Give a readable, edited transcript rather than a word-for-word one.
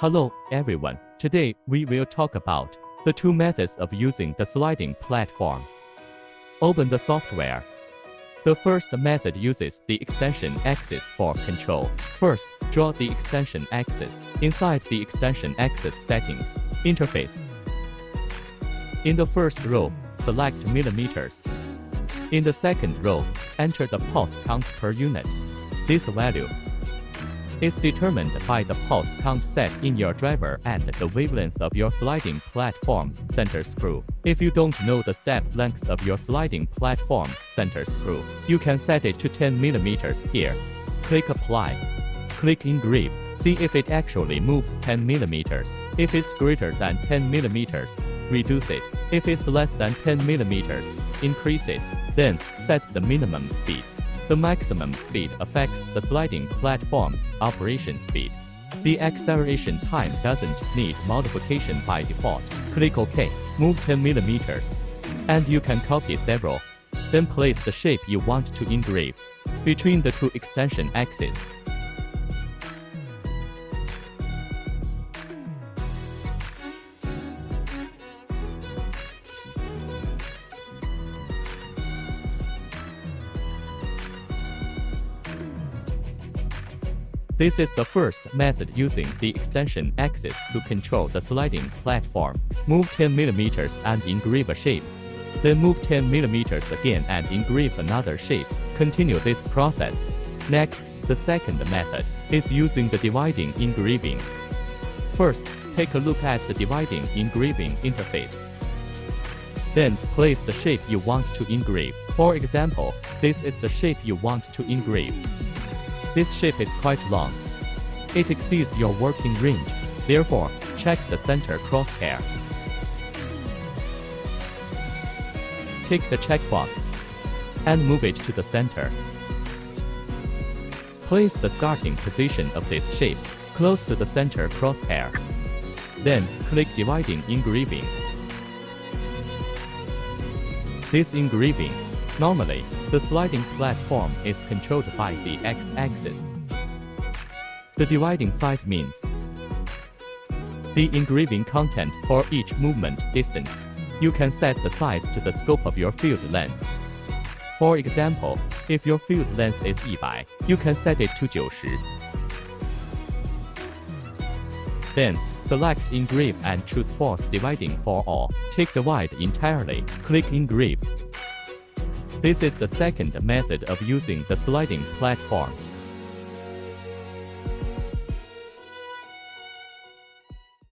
Hello, everyone. Today, we will talk about the two methods of using the sliding platform. Open the software. The first method uses the extension axis for control. First, draw the extension axis. Inside the extension axis settings, interface. In the first row, select millimeters. In the second row, enter the pulse count per unit. This value is determined by the pulse count set in your driver and the wavelength of your sliding platform's center screw. If you don't know the step length of your sliding platform center screw, you can set it to 10 millimeters here. Click Apply. Click Engrave. See if it actually moves 10 millimeters. If it's greater than 10 millimeters, reduce it. If it's less than 10 millimeters, increase it. Then, set the minimum speed. The maximum speed affects the sliding platform's operation speed. The acceleration time doesn't need modification by default. Click OK. Move 10 millimeters. And you can copy several. Then place the shape you want to engrave between the two extension axes. This is the first method using the extension axis to control the sliding platform. Move 10 millimeters and engrave a shape. Then move 10 millimeters again and engrave another shape. Continue this process. Next, the second method is using the dividing engraving. First, take a look at the dividing engraving interface. Then, place the shape you want to engrave. For example, this is the shape you want to engrave. This shape is quite long. It exceeds your working range. Therefore, check the center crosshair. Take the checkbox and move it to the center. Place the starting position of this shape close to the center crosshair. Then, click Dividing Engraving. This engraving, normally, the sliding platform is controlled by the x-axis. The dividing size means the engraving content for each movement distance. You can set the size to the scope of your field length. For example, if your field length is 100, you can set it to 90. Then, select Engrave and choose Force Dividing for all. Take the wide entirely. Click Engrave. This is the second method of using the sliding platform.